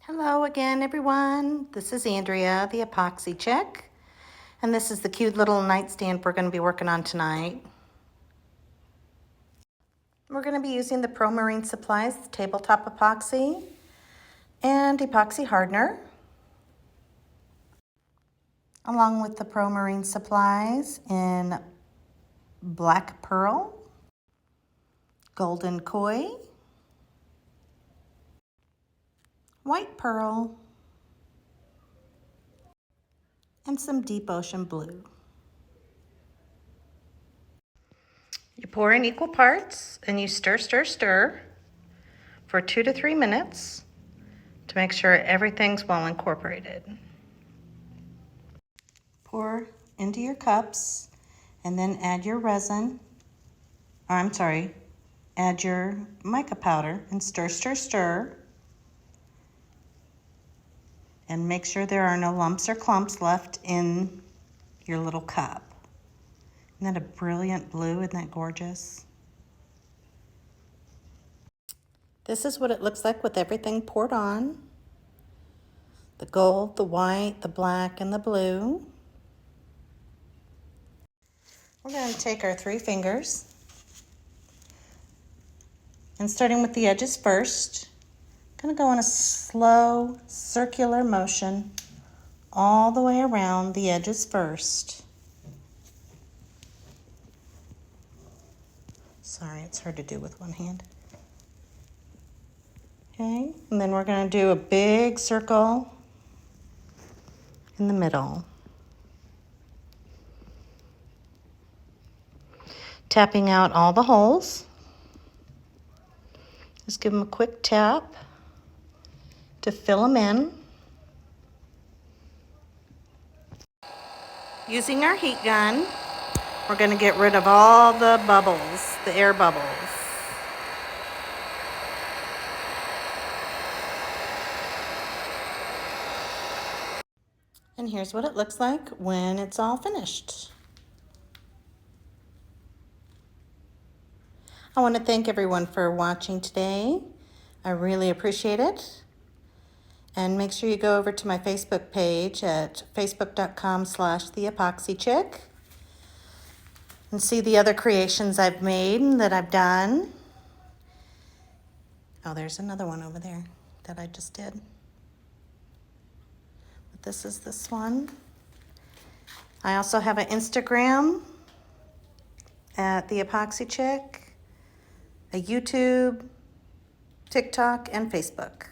Hello again, everyone. This is Andrea, the Epoxy Chick, and this is the cute little nightstand we're going to be working on tonight. We're going to be using the Pro Marine Supplies tabletop epoxy and epoxy hardener, along with the Pro Marine Supplies in black pearl, golden koi, white pearl, and some deep ocean blue. You pour in equal parts and you stir, stir, stir for 2 to 3 minutes to make sure everything's well incorporated. Pour into your cups and then add your resin, add your mica powder and stir, stir, stir. And make sure there are no lumps or clumps left in your little cup. Isn't that a brilliant blue? Isn't that gorgeous? This is what it looks like with everything poured on. The gold, the white, the black, and the blue. We're going to take our 3 fingers and starting with the edges first, I'm going to go in a slow circular motion all the way around the edges first. Sorry, it's hard to do with one hand. Okay, and then we're going to do a big circle in the middle. Tapping out all the holes. Just give them a quick tap to fill them in. Using our heat gun, we're going to get rid of all the bubbles, the air bubbles. And here's what it looks like when it's all finished. I want to thank everyone for watching today. I really appreciate it. And make sure you go over to my Facebook page at facebook.com/theepoxychick and see the other creations I've made and that I've done. Oh, there's another one over there that I just did. But this is this one. I also have an Instagram at The Epoxy Chick, a YouTube, TikTok, and Facebook.